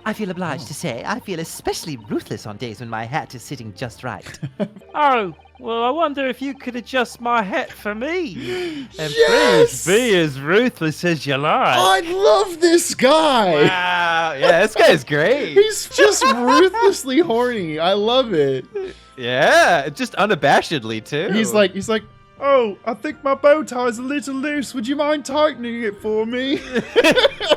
I feel obliged to say I feel especially ruthless on days when my hat is sitting just right. Oh, well, I wonder if you could adjust my hat for me. And Yes! please be as ruthless as you like. I love this guy. Wow. Yeah, this guy's great. He's just ruthlessly horny. I love it. Yeah, just unabashedly too. He's like, oh, I think my bow tie's a little loose. Would you mind tightening it for me?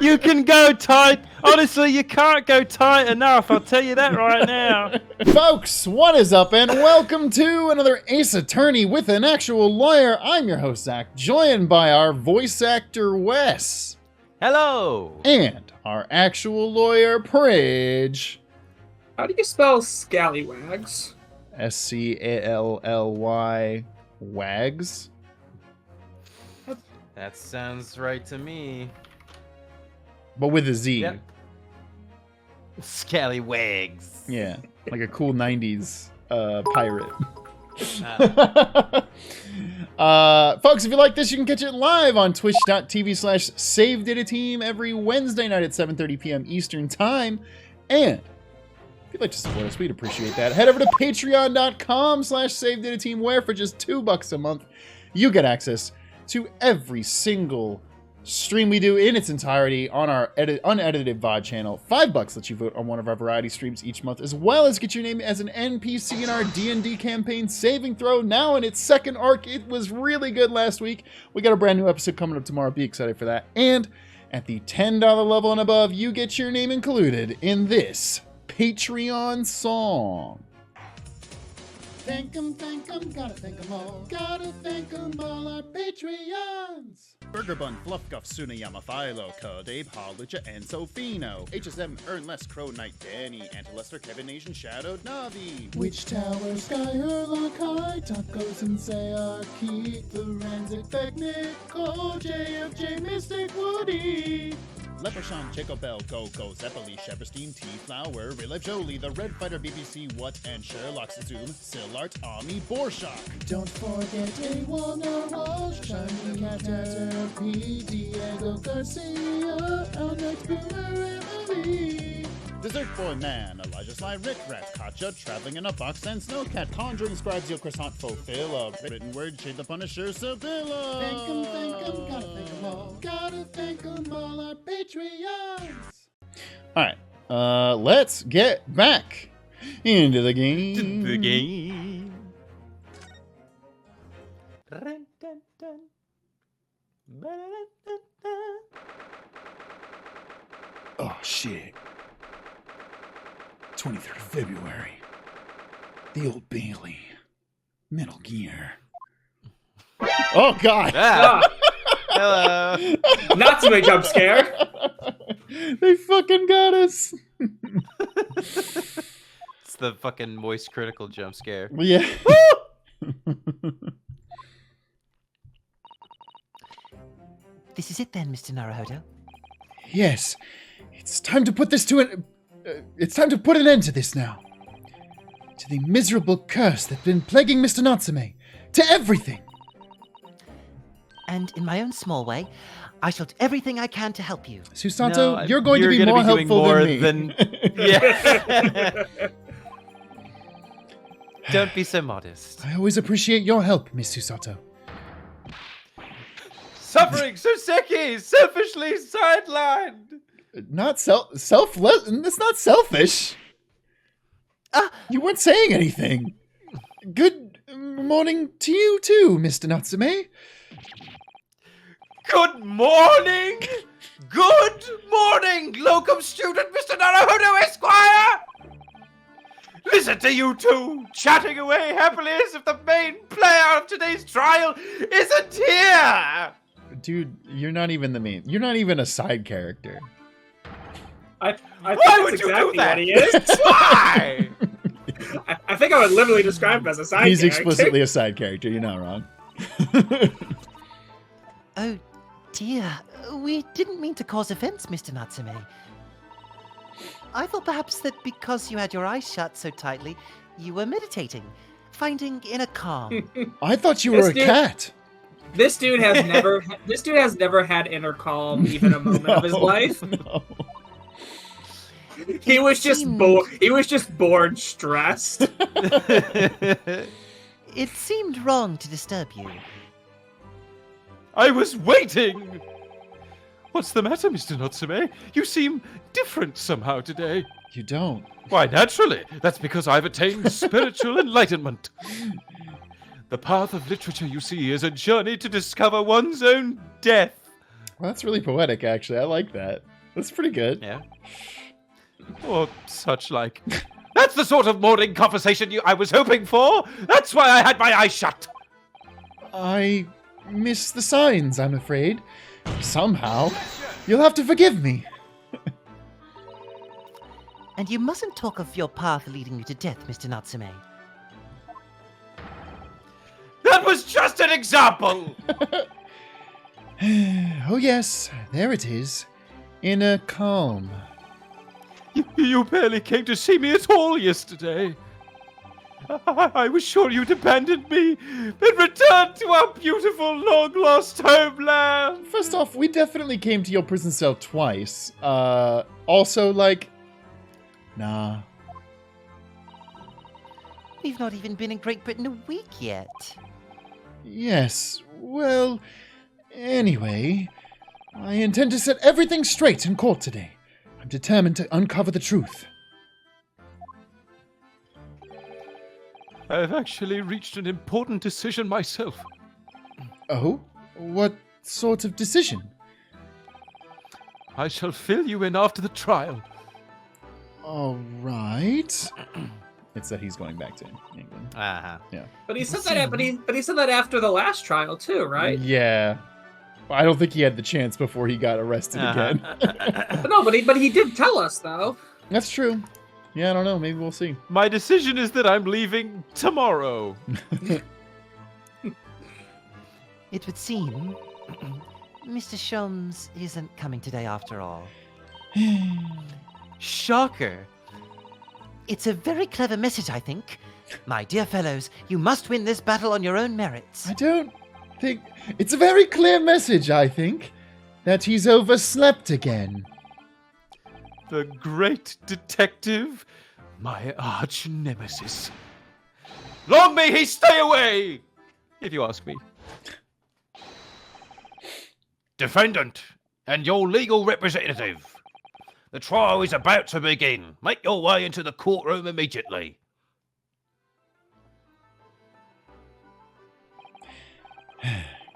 You can go tight. Honestly, you can't go tight enough. I'll tell you that right now. Folks, what is up, and welcome to another Ace Attorney with an actual lawyer. I'm your host, Zach, joined by our voice actor, Wes. Hello. And our actual lawyer, Pridge. How do you spell scallywags? S-C-A-L-L-Y, wags? That sounds right to me. But with a Z. Yep. Scallywags. Yeah, like a cool 90s pirate. Folks, if you like this, you can catch it live on twitch.tv/SaveDataTeam every Wednesday night at 7:30 p.m. Eastern Time. And if you'd like to support us, we'd appreciate that. Head over to patreon.com/SaveDataTeam, where for just $2 a month, you get access to every single stream we do in its entirety on our unedited VOD channel. $5 lets you vote on one of our variety streams each month, as well as get your name as an NPC in our D&D campaign, Saving Throw, now in its second arc. It was really good last week. We got a brand new episode coming up tomorrow. Be excited for that. And at the $10 level and above, you get your name included in this Patreon song. Thank 'em, gotta thank 'em all. Gotta thank 'em all, our Patreons. Burger Bun, Fluff Guff, Sunayama, Philo, Cud, Abe, Hollicha, and Sofino. HSM, Ernless, Crow Knight, Danny, Antilester, Kevin Asian, Shadowed, Navi. Witch Tower, Sky, Herlock, High, Tacos, and Sayaki, Forensic, Technical, JFJ, Mystic, Woody. Leprechaun, Jacob Bell, Go, Zeppeli, Shepperstein, T-Flower, Real Life Jolie, The Red Fighter, BBC, What, and Sherlock, Zoom, Sillart, Ami, Borshock. Don't forget A1, Walsh, Shiny Caterpie, Diego Garcia, Alex Boomer, Emily. Dessert Boy Man, Elijah Sly, Rick Rat, Katja, Traveling in a Box, and Snowcat, Conjuring Scribes, Yo Croissant, Fulfilla, Written Word, Shade the Punisher, Sevilla. Thank 'em, gotta thank 'em all. Gotta thank 'em all, our Patreons. Alright, let's get back into the game. The game. Oh shit. 23rd of February. The Old Bailey. Metal Gear. Oh god. Ah. Hello. Natsume jump scare. They fucking got us. It's the fucking moist critical jump scare. Yeah. This is it then, Mr. Naruhodo. Yes. It's time to put this to an it's time to put an end to this now. To the miserable curse that's been plaguing Mr. Natsume. To everything. And in my own small way, I shall do everything I can to help you. Susato, No, you're going to be gonna more doing helpful more than me. Yeah. Don't be so modest. I always appreciate your help, Miss Susato. Suffering Suseki, selfishly sidelined. Not selfless. It's not selfish. You weren't saying anything. Good morning to you too, Mr. Natsume. Good morning! Good morning, locum student Mr. Naruhodo Esquire! Listen to you two, chatting away happily as if the main player of today's trial isn't here! Dude, you're not even the main. You're not even a side character. I Why think would that's you exactly do that? what he is. Why? I think I would literally describe him as a side He's character. explicitly a side character. You're not wrong. Oh, dear. We didn't mean to cause offense, Mr. Natsume. I thought perhaps that because you had your eyes shut so tightly, you were meditating, finding inner calm. I thought you were a Dude- cat. This dude has never had inner calm even a moment of his life. No. He was just bored. He was just bored, stressed. It seemed wrong to disturb you. I was waiting! What's the matter, Mr. Natsume? You seem different somehow today. You don't. Why, naturally. That's because I've attained spiritual enlightenment. The path of literature, you see, is a journey to discover one's own death. Well, that's really poetic, actually. I like that. That's pretty good. Yeah. Or such like. That's the sort of morning conversation I was hoping for. That's why I had my eyes shut. I miss the signs, I'm afraid. Somehow. You'll have to forgive me. And you mustn't talk of your path leading you to death, Mr. Natsume. That was just an example! Oh yes, there it is. In a calm. You barely came to see me at all yesterday. I was sure you'd abandoned me and returned to our beautiful, long-lost homeland. First off, we definitely came to your prison cell twice. Also, like... Nah. We've not even been in Great Britain a week yet. Yes, well... Anyway, I intend to set everything straight in court today. I'm determined to uncover the truth. I've actually reached an important decision myself. Oh? What sort of decision? I shall fill you in after the trial. Alright. It's that he's going back to England. Uh-huh. Yeah. But he said that. But he said that after the last trial too, right? Yeah. I don't think he had the chance before he got arrested again. But no, but he did tell us though. That's true. Yeah, I don't know. Maybe we'll see. My decision is that I'm leaving tomorrow. It would seem Mr. Sholmes isn't coming today after all. Shocker. It's a very clever message, I think. My dear fellows, you must win this battle on your own merits. I don't think... It's a very clear message, I think, that he's overslept again. The great detective, my arch nemesis. Long may he stay away, if you ask me. Defendant and your legal representative. The trial is about to begin. Make your way into the courtroom immediately.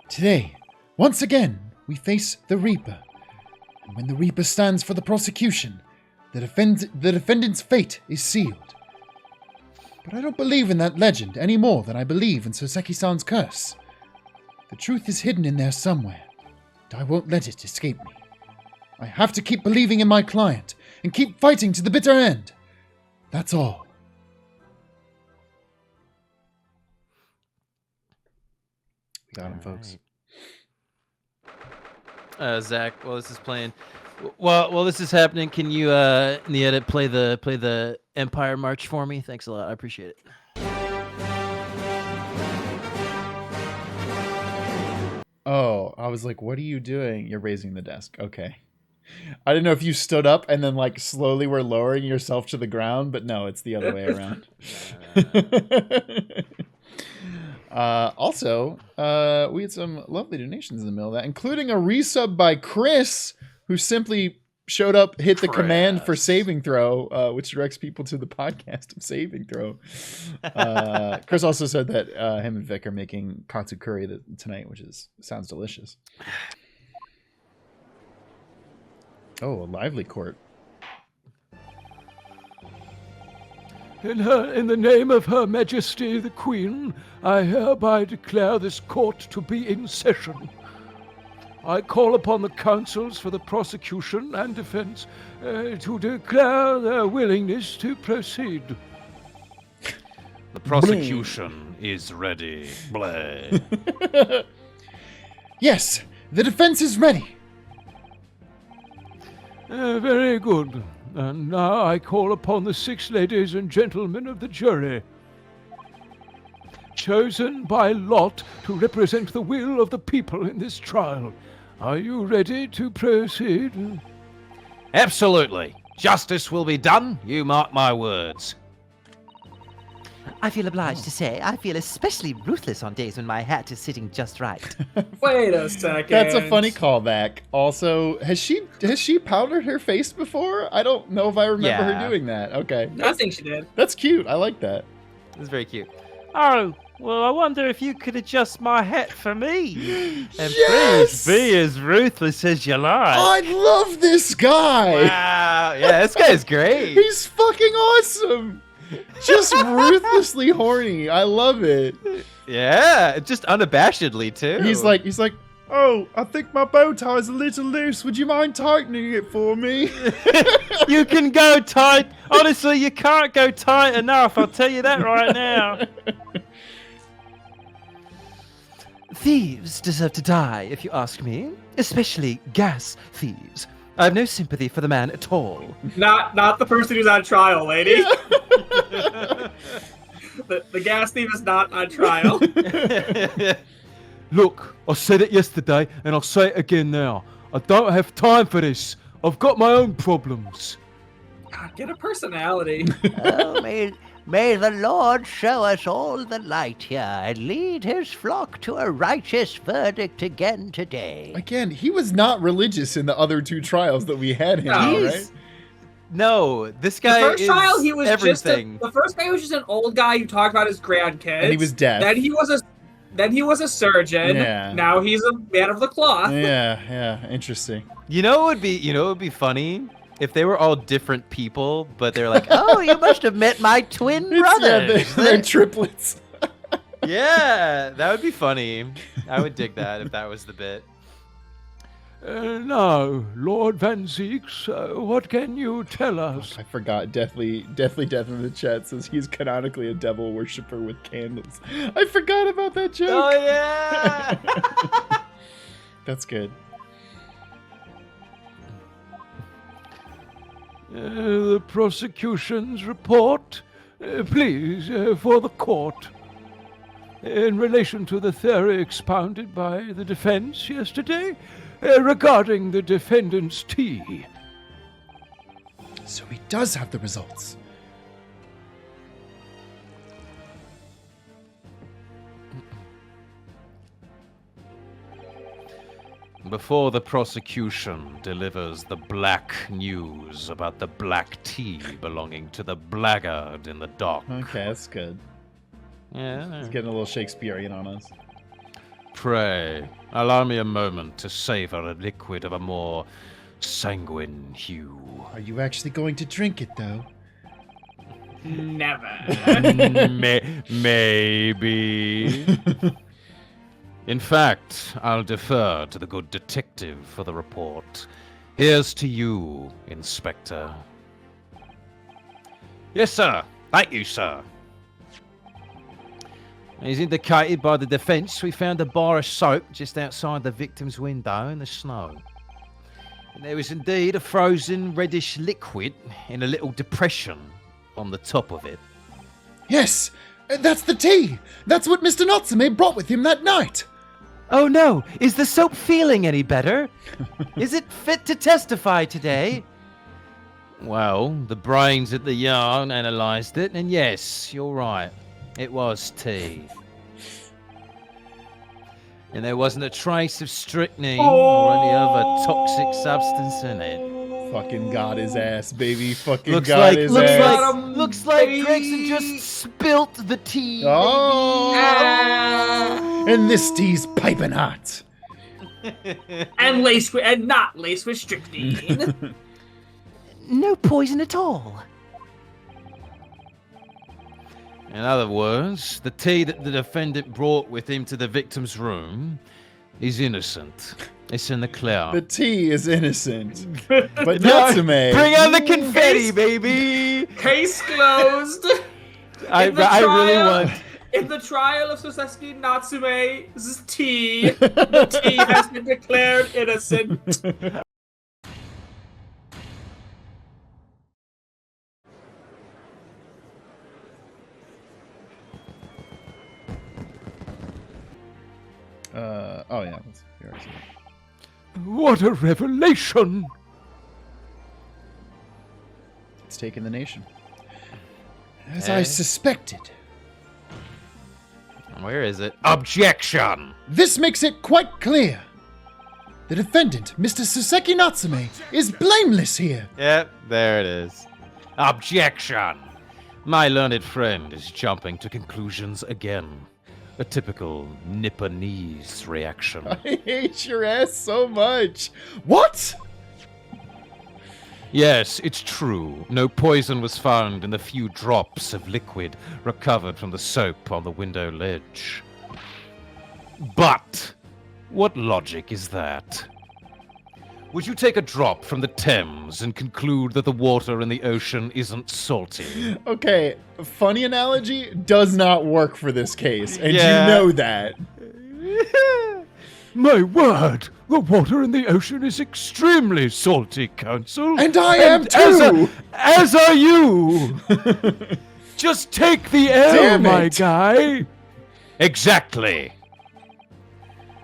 Today, once again, we face the Reaper. And when the Reaper stands for the prosecution, the defendant's fate is sealed. But I don't believe in that legend any more than I believe in Soseki-san's curse. The truth is hidden in there somewhere, and I won't let it escape me. I have to keep believing in my client and keep fighting to the bitter end. That's all. We got him, folks. Zach, while this is playing, while this is happening, can you in the edit play the Empire March for me? Thanks a lot. I appreciate it. Oh, I was like, what are you doing? You're raising the desk. Okay. I didn't know if you stood up and then like slowly were lowering yourself to the ground, but no, it's the other way around. Also, we had some lovely donations in the middle of that, including a resub by Chris, who simply showed up, hit the command for saving throw, which directs people to the podcast of saving throw. Chris also said that him and Vic are making katsu curry tonight, which sounds delicious. Oh, a lively court. In the name of Her Majesty the Queen, I hereby declare this court to be in session. I call upon the counsels for the prosecution and defense to declare their willingness to proceed. The prosecution is ready. Bleh. Yes, the defense is ready. Very good. And now I call upon the 6 ladies and gentlemen of the jury, chosen by lot to represent the will of the people in this trial. Are you ready to proceed? Absolutely. Justice will be done, you mark my words. I feel obliged to say I feel especially ruthless on days when my hat is sitting just right. Wait a second. That's a funny callback. Also, has she powdered her face before? I don't know if I remember Yeah. her doing that. Okay. I think she did. That's cute. I like that. It's very cute. Oh, well, I wonder if you could adjust my hat for me. And Yes! please be as ruthless as you like. I love this guy. Wow, yeah, this guy's great. He's fucking awesome. Just ruthlessly horny. I love it. Yeah, just unabashedly too. He's like, oh, I think my bow tie's a little loose. Would you mind tightening it for me? You can go tight. Honestly, you can't go tight enough. I'll tell you that right now. Thieves deserve to die, if you ask me. Especially gas thieves. I have no sympathy for the man at all. Not the person who's on trial, lady. The gas thief is not on trial. Look, I said it yesterday and I'll say it again now. I don't have time for this. I've got my own problems. God, get a personality. Oh, may the Lord show us all the light here and lead his flock to a righteous verdict again today. Again, he was not religious in the other two trials that we had him, No. in, He's- right? No, this The guy first is trial, he was everything. the first guy was just an old guy who talked about his grandkids. And he was deaf. Then he was a surgeon. Yeah. Now he's a man of the cloth. Yeah, interesting. You know what would be funny? If they were all different people, but they're like, oh, you must have met my twin Yeah, brothers. they're triplets. Yeah, that would be funny. I would dig that if that was the bit. Now, Lord Van Zeeks, what can you tell us? I forgot. Deathly Death in the chat says he's canonically a devil worshiper with candles. I forgot about that joke. Oh yeah. That's good. The prosecution's report, please, for the court. In relation to the theory expounded by the defense yesterday regarding the defendant's tea. So he does have the results. Before the prosecution delivers the black news about the black tea belonging to the blackguard in the dock. Okay, that's good. Yeah. He's getting a little Shakespearean on us. Pray, allow me a moment to savor a liquid of a more sanguine hue. Are you actually going to drink it, though? Never. Maybe. In fact, I'll defer to the good detective for the report. Here's to you, Inspector. Yes, sir. Thank you, sir. As indicated by the defense, we found a bar of soap just outside the victim's window in the snow. And there was indeed a frozen reddish liquid in a little depression on the top of it. Yes, that's the tea. That's what Mr. Natsume brought with him that night. Oh no! Is the soap feeling any better? Is it fit to testify today? Well, the brains at the yard analysed it, and yes, you're right. It was tea. And there wasn't a trace of strychnine or any other toxic substance in it. Fucking got his ass, baby. Fucking Looks got like his ass. looks like Gregson just spilt the tea. Oh! Ah. And this tea's piping hot. and not laced with strychnine. No poison at all. In other words, the tea that the defendant brought with him to the victim's room is innocent. It's in the clear. The tea is innocent. But Natsume. Bring on the confetti, baby! Case closed. I In the really trial- want. In the trial of Soseki Natsume's tea, the tea has been declared innocent. Oh yeah. We already said that. What a revelation! that's taken the nation. As I suspected. Where is it? Objection! This makes it quite clear. The defendant, Mr. Soseki Natsume, is blameless here. Yep, there it is. Objection! My learned friend is jumping to conclusions again. A typical Nipponese reaction. I hate your ass so much. What? Yes, it's true. No poison was found in the few drops of liquid recovered from the soap on the window ledge. But what logic is that? Would you take a drop from the Thames and conclude that the water in the ocean isn't salty? Okay, funny analogy does not work for this case, and Yeah. you know that. My word! The water in the ocean is extremely salty, Counsel. And I am too! As are you! Just take the L, Damn my it. guy! Exactly.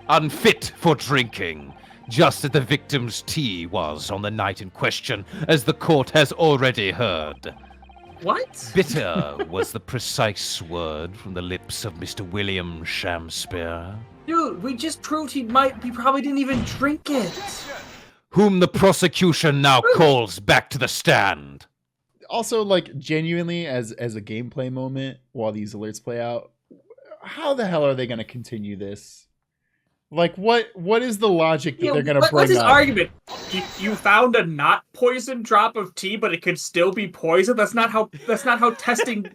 Unfit for drinking, just as the victim's tea was on the night in question, as the court has already heard. What? Bitter was the precise word from the lips of Mr. William Shamspeare, Dude, we just proved he probably didn't even drink it. whom the prosecution now calls back to the stand. Also, like, genuinely, as a gameplay moment, while these alerts play out, how the hell are they going to continue this? Like, what is the logic that they're going to bring What's his up? argument? You found a not poison drop of tea, but it could still be poison. That's not how testing.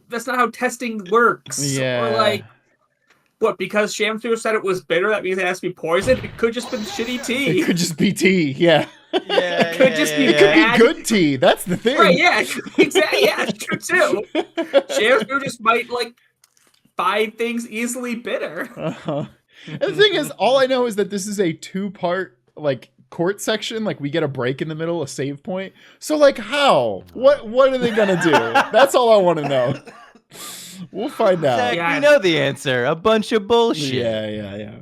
That's not how testing works. Yeah. Or like, what? Because Shamspeare said it was bitter, that means it has to be poison. It could just been shitty tea. It could just be tea, yeah. It could just be It could bad. be good tea, that's the thing. Right? Yeah. Exactly. Yeah, it's true too. Shamspeare just might like find things easily bitter. Uh-huh. And the thing is, all I know is that this is a 2-part, like, court section. Like, we get a break in the middle, a save point. So, like, how? What are they gonna do? That's all I want to know. We'll find out. Zach, Yeah. we know the answer. A bunch of bullshit. Yeah.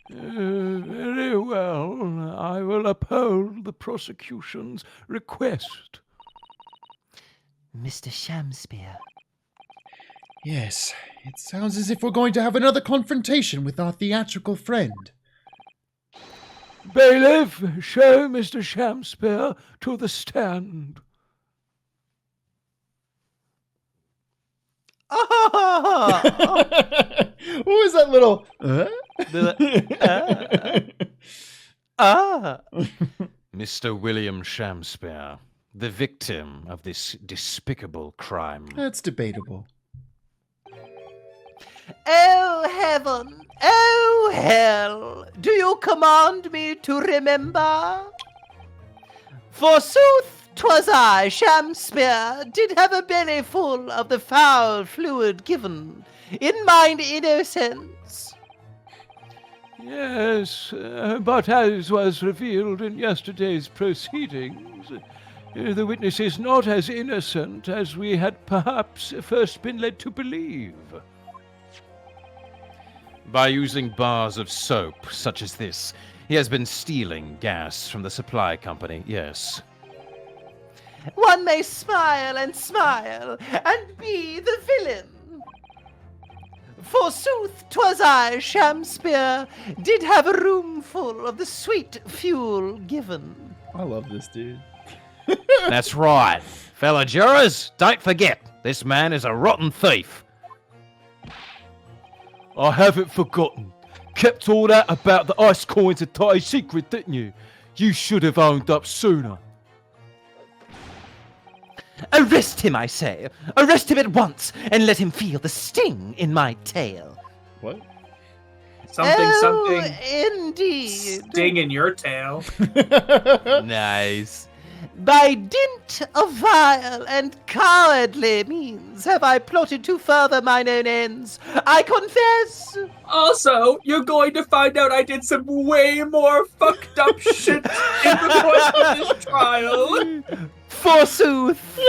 Very well. I will uphold the prosecution's request. Mr. Shamspeare. Yes, it sounds as if we're going to have another confrontation with our theatrical friend. Bailiff, show Mr. Shamspeare to the stand. Oh! What was that little? Mr. William Shamspeare, the victim of this despicable crime. That's debatable. Oh, heaven! Oh, hell! Do you command me to remember? Forsooth, 'twas I, Shamspeare, did have a belly full of the foul fluid given, in mine innocence. Yes, but as was revealed in yesterday's proceedings, the witness is not as innocent as we had perhaps first been led to believe. By using bars of soap such as this, he has been stealing gas from the supply company, yes. One may smile and be the villain. Forsooth, 'twas I, Shamspeare, did have a room full of the sweet fuel given. I love this dude. That's right. Fellow jurors, don't forget, this man is a rotten thief. I haven't forgotten. Kept all that about the ice coins a tight secret, didn't you? You should have owned up sooner. Arrest him, I say. Arrest him at once, and let him feel the sting in my tail. What? Oh, indeed. Sting in your tail. Nice. By dint of vile and cowardly means have I plotted to further mine own ends. I confess. Also, you're going to find out I did some way more fucked up shit in the course of this trial. Forsooth.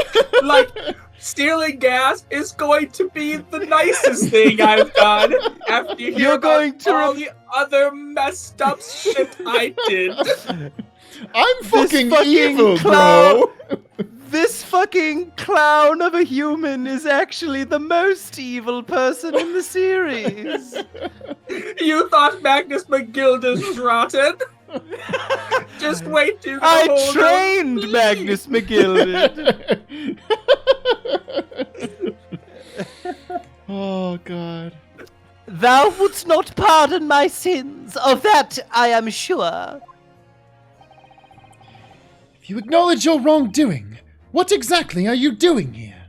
Like, stealing gas is going to be the nicest thing I've done after you hear You're about going to all the other messed up shit I did. I'm fucking evil, clown- bro. This fucking clown of a human is actually the most evil person in the series. You thought Magnus McGildas was rotten? Just wait till you I hold trained on. Magnus McGilden. Oh, God. Thou wouldst not pardon my sins, of that I am sure. If you acknowledge your wrongdoing, what exactly are you doing here?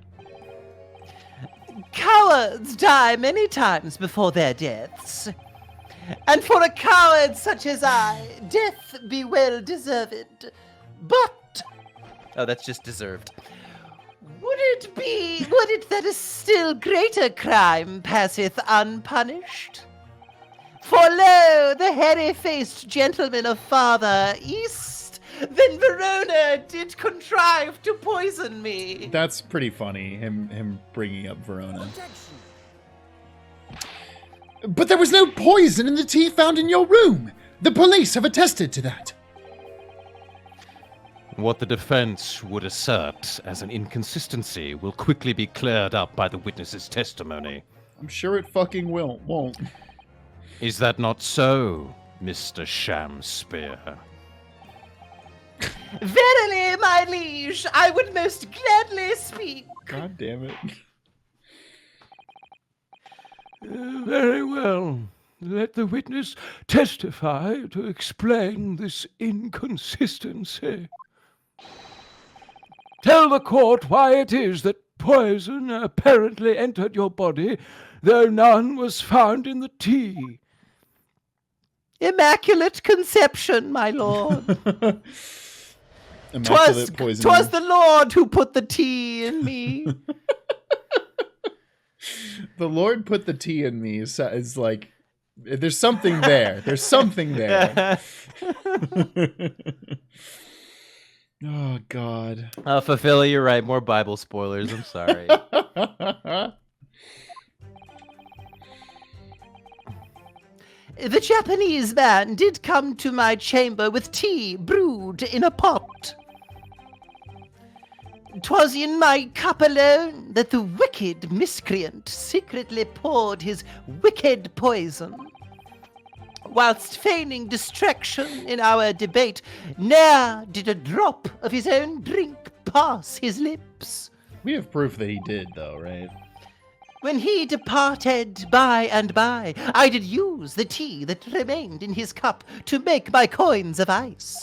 Cowards die many times before their deaths. And for a coward such as I, death be well deserved. But... Oh, that's just deserved. Would it that a still greater crime passeth unpunished? For lo, the hairy-faced gentleman of farther east, then Verona did contrive to poison me. That's pretty funny, him bringing up Verona. But there was no poison in the tea found in your room. The police have attested to that. What the defense would assert as an inconsistency will quickly be cleared up by the witness's testimony. I'm sure it fucking won't. Is that not so, Mr. Shamspeare? Verily, my liege, I would most gladly speak. God damn it. Very well. Let the witness testify to explain this inconsistency. Tell the court why it is that poison apparently entered your body, though none was found in the tea. Immaculate conception, my lord. Immaculate poisoning. 'Twas the Lord who put the tea in me. The Lord put the tea in me is like, there's something there. There's something there. Oh, God. Fulfilla, you're right. More Bible spoilers. I'm sorry. The Japanese man did come to my chamber with tea brewed in a pot. 'Twas in my cup alone that the wicked miscreant secretly poured his wicked poison. Whilst feigning distraction in our debate, ne'er did a drop of his own drink pass his lips. We have proof that he did, though, right? When he departed by and by, I did use the tea that remained in his cup to make my coins of ice.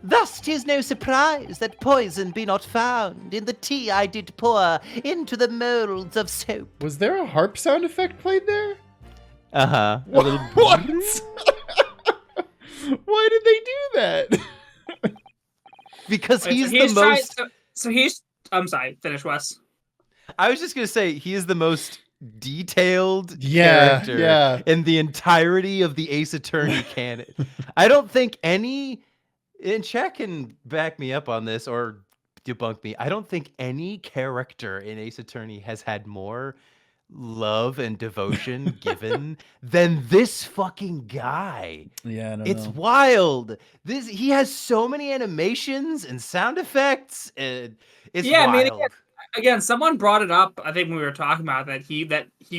Thus 'tis no surprise that poison be not found in the tea I did pour into the molds of soap. Was there a harp sound effect played there? Uh-huh. What? Why did they do that? Because Wait, he's so the most... So he's... I'm sorry, finish, Wes. I was just going to say, he is the most detailed Yeah, character yeah. in the entirety of the Ace Attorney canon. I don't think any... And Chat can back me up on this or debunk me. I don't think any character in Ace Attorney has had more love and devotion given than this fucking guy. Yeah, I don't It's know. wild. He has so many animations and sound effects. And it's Yeah, I wild. mean, again, someone brought it up, I think when we were talking about that he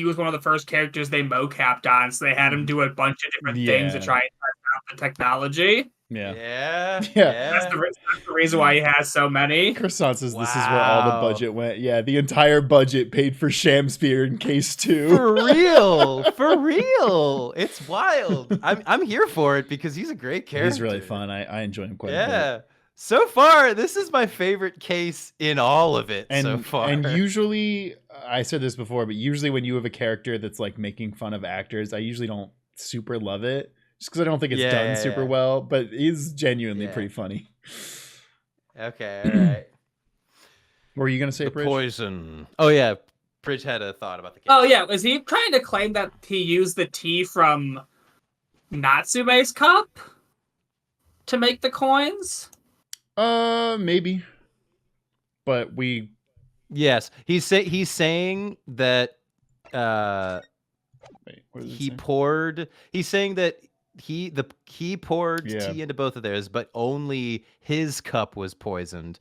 was one of the first characters they mocapped on, so they had him do a bunch of different things to Yeah. try and test out the technology. Yeah. Yeah. Yeah. That's the reason why he has so many. Croissant says this is where all the Wow. budget went. Yeah, the entire budget paid for Shamspeare in case 2. For real. It's wild. I'm here for it because he's a great character. He's really fun. I enjoy him quite a bit. Yeah. So far, this is my favorite case in all of it so far. And usually, I said this before, but usually when you have a character that's like making fun of actors, I usually don't super love it just because I don't think it's done super well. But he's genuinely pretty funny. Okay, all right. What were you gonna say, The Bridge? poison. Oh yeah, Bridge had a thought about the case. Oh yeah, was he trying to claim that he used the tea from Natsume's cup to make the coins? Maybe. But we. Yes, he's saying that Wait, what does it he say? poured. He's saying that he poured Yeah. tea into both of theirs, but only his cup was poisoned,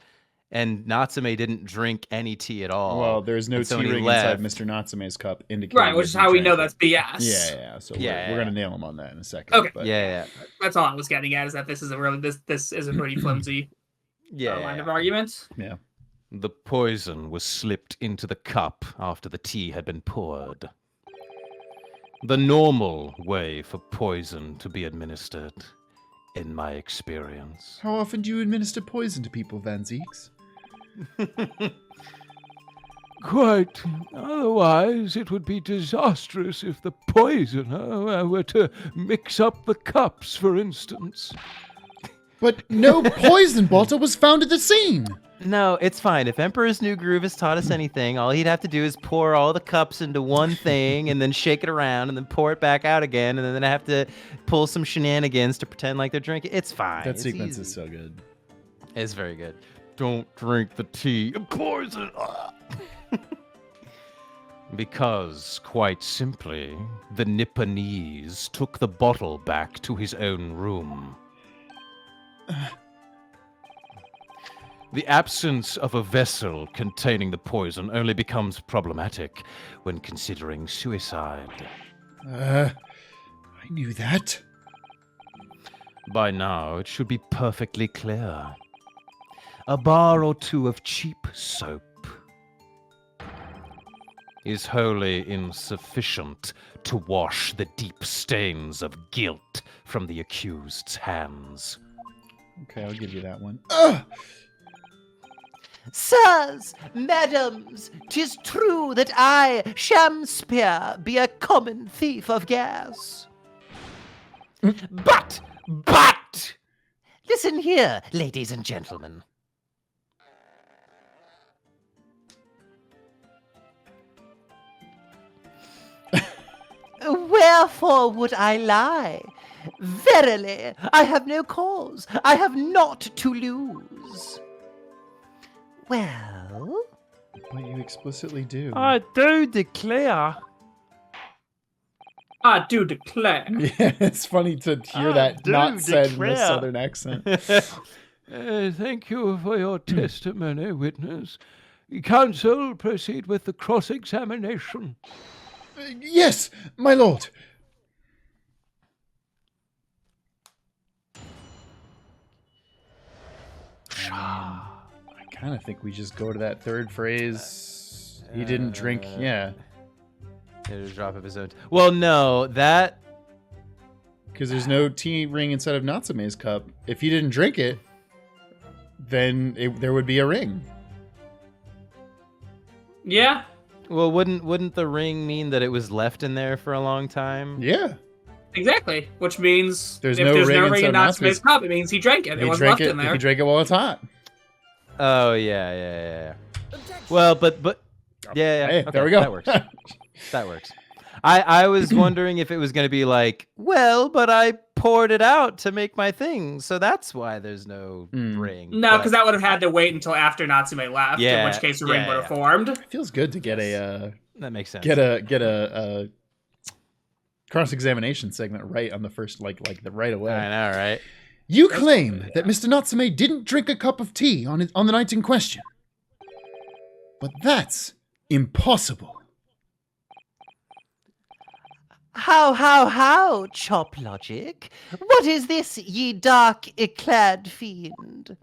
and Natsume didn't drink any tea at all. Well, there's no And so tea when he ring left- inside Mr. Natsume's cup, indicating Right, which that is he how we drank know it. that's BS. Yeah. So Yeah, we're yeah. gonna nail him on that in a second. Okay. But Yeah, That's all I was getting at, is that this is a pretty flimsy yeah. line of argument. yeah. The poison was slipped into the cup after the tea had been poured. The normal way for poison to be administered, in my experience. How often do you administer poison to people, Van Zeeks? Quite. Otherwise, it would be disastrous if the poisoner were to mix up the cups, for instance. But no poison bottle was found at the scene. No, it's fine. If Emperor's New Groove has taught us anything, all he'd have to do is pour all the cups into one thing and then shake it around and then pour it back out again and then have to pull some shenanigans to pretend like they're drinking. It's fine. That It's sequence easy. is so good. It's very good. Don't drink the tea. Poison. Because, quite simply, the Nipponese took the bottle back to his own room. The absence of a vessel containing the poison only becomes problematic when considering suicide. I knew that. By now, it should be perfectly clear. A bar or two of cheap soap is wholly insufficient to wash the deep stains of guilt from the accused's hands. Okay, I'll give you that one. Sirs, madams, 'tis true that I, Shamspeare, be a common thief of gas. But! Listen here, ladies and gentlemen. Wherefore would I lie? Verily, I have no cause. I have naught to lose. Well, But you explicitly do. I do declare. I do declare. Yeah, it's funny to hear I that do not said in a declare. southern accent. Thank you for your testimony, witness. Counsel, proceed with the cross-examination. Yes, my lord. I kind of think we just go to that third phrase. He didn't drink. Yeah, There's a drop of his own. Well, no, that. because there's no tea ring inside of Natsume's cup. If he didn't drink it, then there would be a ring. Yeah. Well, wouldn't the ring mean that it was left in there for a long time? Yeah, Exactly. Which means There's if no there's ring no ring inside in Natsume's Natsume's- cup, it means he drank it. It he was drank left it. in there. He drank it while it's hot. Oh yeah. Well, but yeah. Hey, Okay, there we go. That works. That works. I was wondering if it was going to be like, well, but I poured it out to make my thing, so that's why there's no ring. No, But- because that would have had to wait until after Natsume left, in Yeah, which case the ring yeah, would have yeah. formed. Feels good to get a that makes sense. get a cross-examination segment right on the first like the right away. I know, right? You claim that Mr. Natsume didn't drink a cup of tea on the night in question. But that's impossible. How, Chop Logic? What is this, ye dark-clad fiend?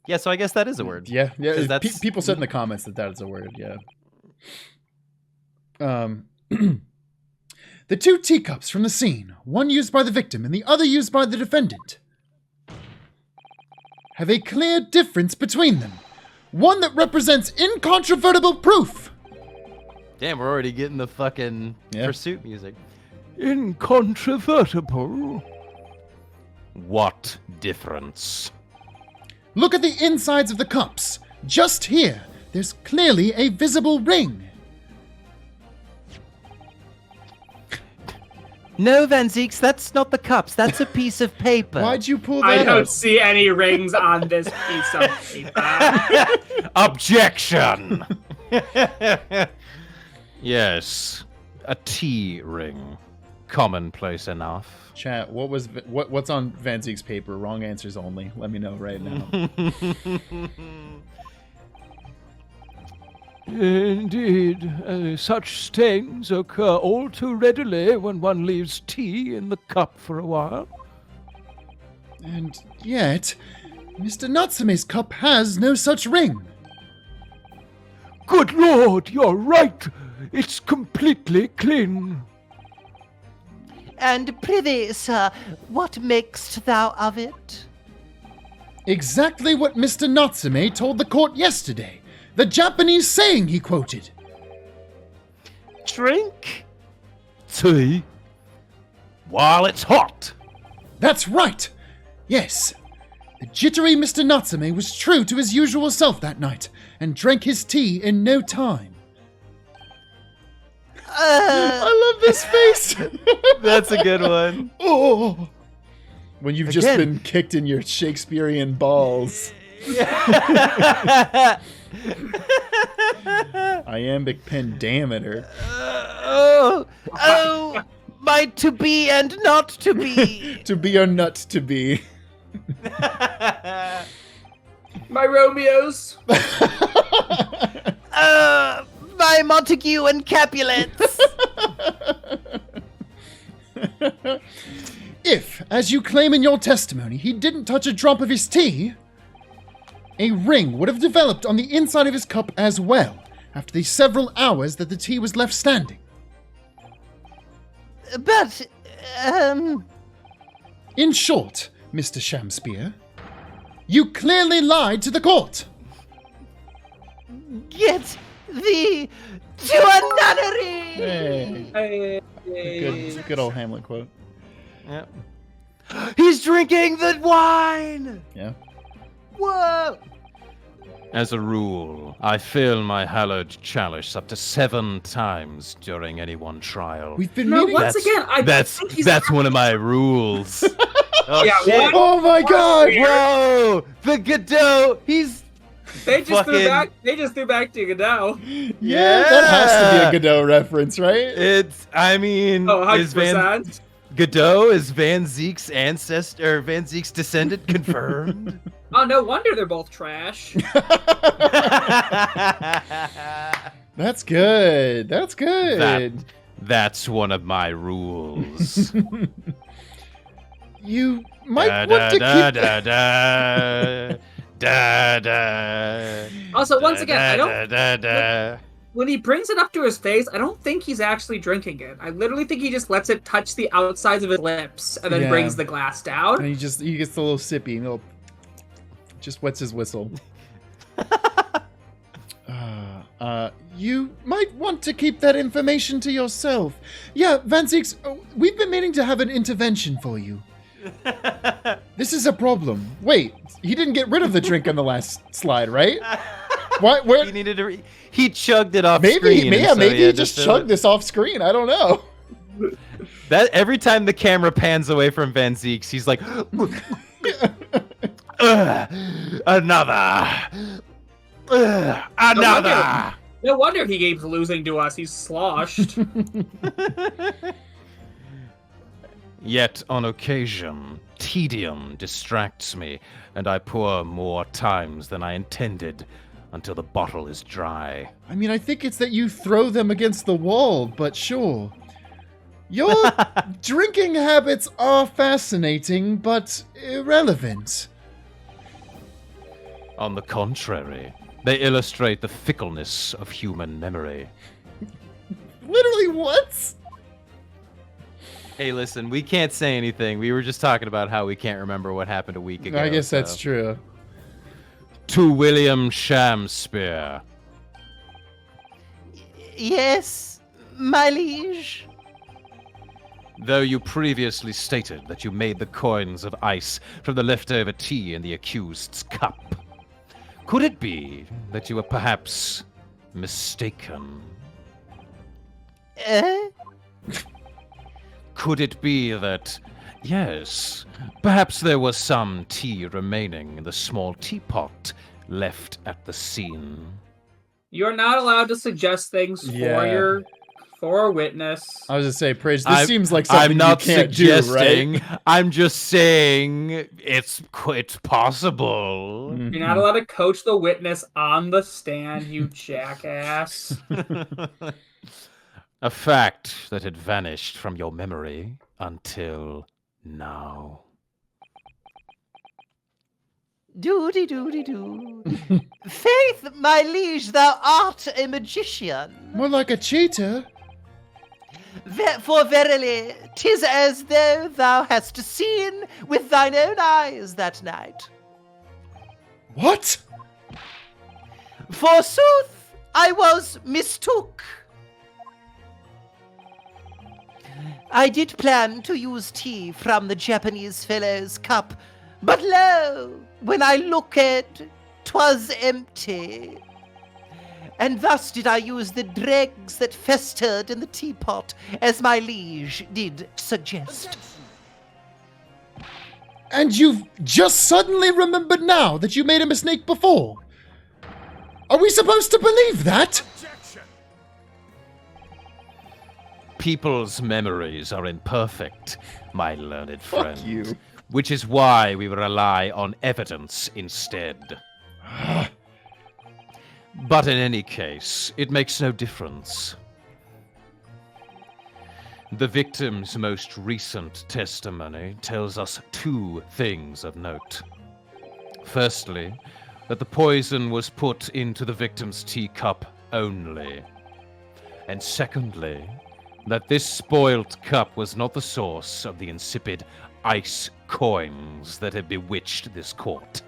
Yeah, so I guess that is a word. Yeah. 'Cause that's- People said in the comments that is a word, yeah. The two teacups from the scene, one used by the victim and the other used by the defendant, have a clear difference between them. One that represents incontrovertible proof. Damn, we're already getting the fucking Yeah. pursuit music. Incontrovertible. What difference? Look at the insides of the cups. Just here, there's clearly a visible ring. No, Van Zeeks, that's not the cups. That's a piece of paper. Why'd you pull I that don't out? see any rings on this piece of paper. Objection! Yes, a tea ring. Commonplace enough. Chat, what's on Van Zeek's paper? Wrong answers only. Let me know right now. Indeed, such stains occur all too readily when one leaves tea in the cup for a while. And yet, Mr. Natsume's cup has no such ring. Good Lord, you're right. It's completely clean. And prithee, sir, what makest thou of it? Exactly what Mr. Natsume told the court yesterday. The Japanese saying he quoted. Drink tea while it's hot. That's right. Yes. The jittery Mr. Natsume was true to his usual self that night and drank his tea in no time. I love this face. That's a good one. Oh. When you've just Again. been kicked in your Shakespearean balls. Iambic pentameter. Oh, my to be and not to be. To be or not to be. My Romeos. My Montague and Capulets. If, as you claim in your testimony, he didn't touch a drop of his tea, a ring would have developed on the inside of his cup as well, after the several hours that the tea was left standing. But, In short, Mr. Shamspeare, you clearly lied to the court. get thee to a nunnery. Hey. Hey. Good old Hamlet quote. Yep. He's drinking the wine! Yeah. Whoa. As a rule, I fill my hallowed chalice up to 7 times during any one trial. We've been No, meeting. once again, I that's think he's that's one of my rules. Oh, Yeah, shit. one- Oh my god! Whoa! The Godot! He's They just threw fucking- back. They just threw back to Godot. Yeah, that has to be a Godot reference, right? It's. I mean, Oh, is Van 100%. Godot is Van Zeek's ancestor, or Van Zeek's descendant confirmed? Oh, no wonder they're both trash. That's good. That's good. That's one of my rules. You might want to keep that. Also, once again, I don't. don't. When he brings it up to his face, I don't think he's actually drinking it. I literally think he just lets it touch the outsides of his lips and then Yeah. brings the glass down. And he gets a little sippy and he'll just wets his whistle. You might want to keep that information to yourself. Yeah, Van Zeeks, we've been meaning to have an intervention for you. This is a problem. Wait, he didn't get rid of the drink on the last slide, right? Why? Where? He needed to. He chugged it off Maybe, screen. and so maybe he had to just fill chugged it. this off screen. I don't know. That every time the camera pans away from Van Zeeks, he's like, another. Another. No wonder he keeps losing to us. He's sloshed. Yet on occasion, tedium distracts me, and I pour more times than I intended until the bottle is dry. I mean, I think it's that you throw them against the wall, but sure. Your drinking habits are fascinating, but irrelevant. On the contrary, they illustrate the fickleness of human memory. Literally, what? Hey, listen, we can't say anything. We were just talking about how we can't remember what happened a week ago. I guess that's so. true. To William Shamspeare. Yes, my liege. though you previously stated that you made the coins of ice from the leftover tea in the accused's cup. Could it be that you were perhaps mistaken? Eh? Could it be that, yes, perhaps there was some tea remaining in the small teapot left at the scene? You're not allowed to suggest things Yeah. for a witness. I was gonna say, Praise, this seems like something I'm not you can't suggesting. do, right? I'm just saying it's possible. You're not allowed to coach the witness on the stand, you jackass. A fact that had vanished from your memory until now. Doody-doody-doo. Faith, my liege, thou art a magician. More like a cheater. For verily, 'tis as though thou hast seen with thine own eyes that night. What? Forsooth, I was mistook. I did plan to use tea from the Japanese fellow's cup, but lo, when I looked, 'twas empty. And thus did I use the dregs that festered in the teapot, as my liege did suggest. And you've just suddenly remembered now that you made a mistake before? Are we supposed to believe that? People's memories are imperfect, my learned friend. Fuck you. Which is why we rely on evidence instead. But in any case, it makes no difference. The victim's most recent testimony tells us two things of note. Firstly, that the poison was put into the victim's teacup only. And secondly, that this spoiled cup was not the source of the insipid ice coins that had bewitched this court.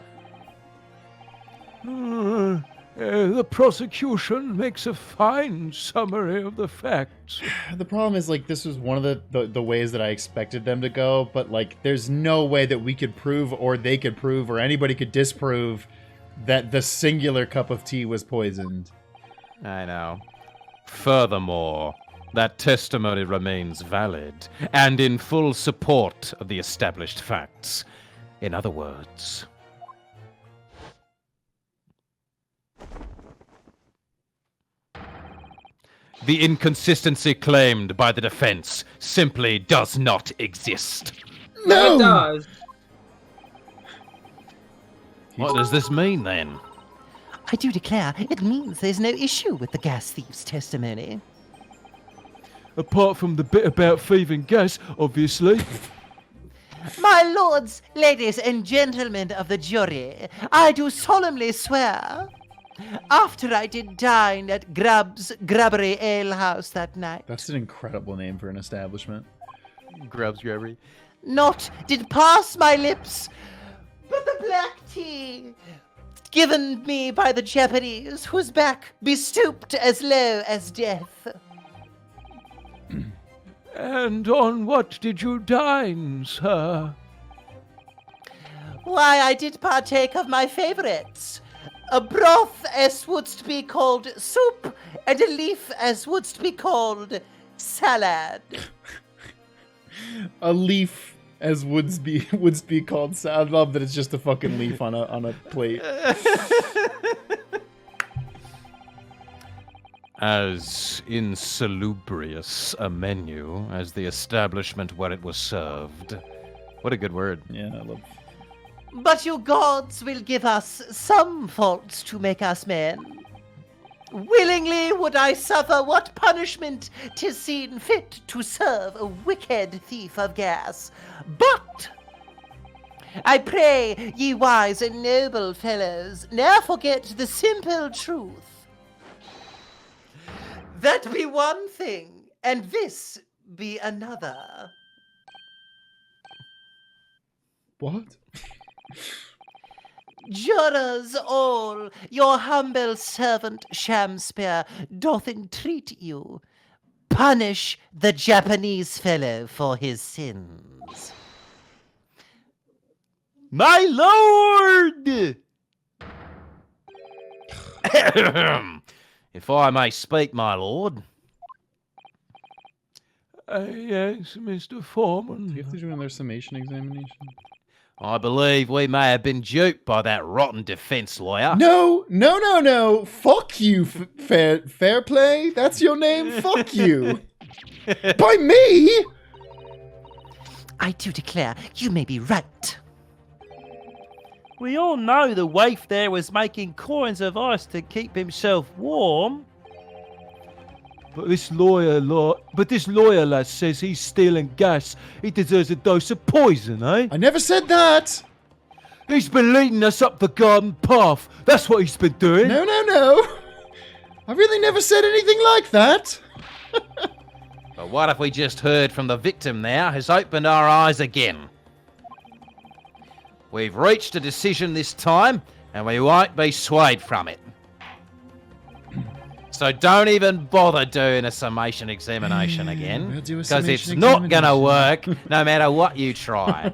The prosecution makes a fine summary of the facts. The problem is, like, this was one of the ways that I expected them to go, but, like, there's no way that we could prove, or they could prove, or anybody could disprove that the singular cup of tea was poisoned. I know. Furthermore, that testimony remains valid and in full support of the established facts. In other words, the inconsistency claimed by the defense simply does not exist. No! It does. What does this mean then? I do declare, it means there's no issue with the gas thief's testimony. Apart from the bit about thieving gas, obviously. My lords, ladies, and gentlemen of the jury, I do solemnly swear, after I did dine at Grubb's Grubbery Ale House that night, That's an incredible name for an establishment. Grubs Gregory. not did pass my lips, but the black tea given me by the Japanese, whose back be stooped as low as death. And on what did you dine, sir? Why, I did partake of my favorites. A broth as wouldst be called soup, and a leaf as wouldst be called salad. A leaf, as wouldst be called. I love that it's just a fucking leaf on a plate. As insalubrious a menu as the establishment where it was served. What a good word. Yeah, I love. But you gods will give us some faults to make us men. Willingly would I suffer what punishment 'tis seen fit to serve a wicked thief of gas. But I pray ye wise and noble fellows, ne'er forget the simple truth. That be one thing, and this be another. What? Jurors all, your humble servant Shamspeare doth entreat you, punish the Japanese fellow for his sins. My lord! If I may speak, my lord. Yes, Mr. Do you Foreman. have to do another summation examination? I believe we may have been duped by that rotten defense lawyer. No. Fuck you, fair play. That's your name. Fuck you. By me? I do declare you may be right. We all know the waif there was making coins of ice to keep himself warm. But this lawyer lad says he's stealing gas. He deserves a dose of poison, eh? I never said that. He's been leading us up the garden path. That's what he's been doing. No. I really never said anything like that. But what if we just heard from the victim now has opened our eyes again? We've reached a decision this time, and we won't be swayed from it. So don't even bother doing a summation examination again, We'll do a because it's summation not going to examination. work no matter what you try.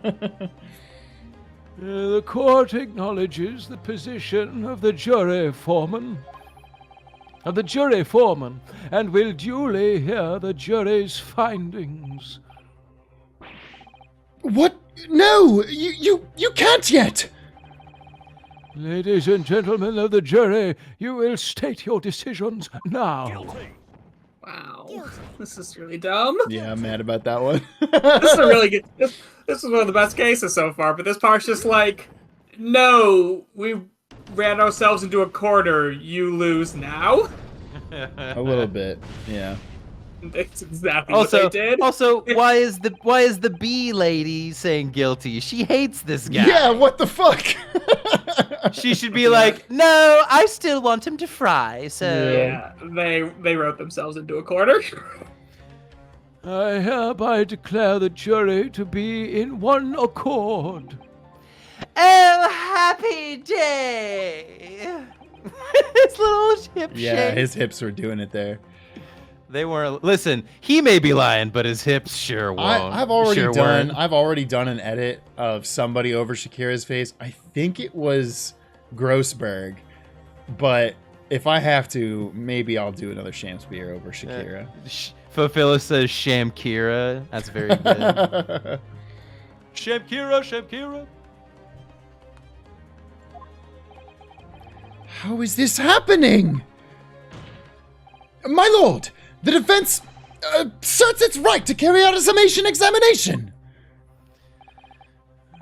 The court acknowledges the position of the jury foreman. And will duly hear the jury's findings. What? No, you can't yet. Ladies and gentlemen of the jury, you will state your decisions now. Wow, this is really dumb. Yeah, I'm mad about that one. This is a really good. This is one of the best cases so far. But this part's just like, no, we ran ourselves into a corner. You lose now. A little bit, yeah. That's exactly what they did. Also, why is the bee lady saying guilty? She hates this guy. Yeah, what the fuck? She should be like, no, I still want him to fry. So Yeah, they wrote themselves into a corner. I hereby declare the jury to be in one accord. Oh, happy day! His little hip Yeah, shake. his hips were doing it there. they weren't. Listen, he may be lying, but his hips sure won't. I've already Sure done. weren't. I've already done an edit of somebody over Shakira's face. I think it was Grossberg, but if I have to, maybe I'll do another Shamspeare over Shakira. Phyllis says Shamkira. That's very good. Shamkira. How is this happening? My lord, the defense asserts its right to carry out a summation examination.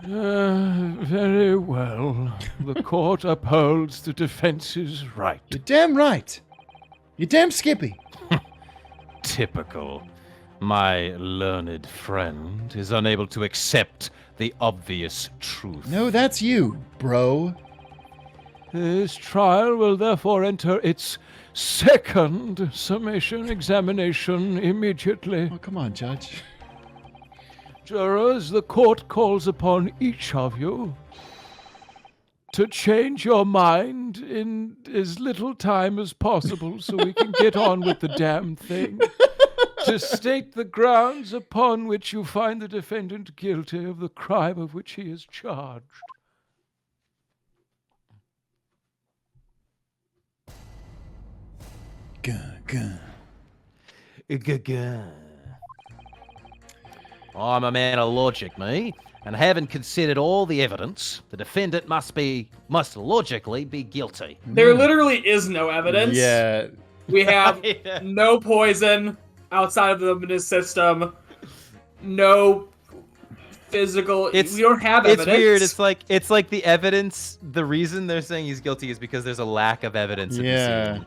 Very well. The court upholds the defense's right. You're damn right. You're damn skippy. Typical. My learned friend is unable to accept the obvious truth. No, that's you, bro. This trial will therefore enter its second summation examination immediately. Oh, come on, Judge. Jurors, the court calls upon each of you to change your mind in as little time as possible so we can get on with the damn thing. To state the grounds upon which you find the defendant guilty of the crime of which he is charged. I'm a man of logic, me, and having considered all the evidence, the defendant must logically be guilty. There literally is no evidence. Yeah. We have Yeah. no poison outside of the immune system. No physical. We don't have It's evidence. weird. It's like the evidence. The reason they're saying he's guilty is because there's a lack of evidence. At the Yeah. scene.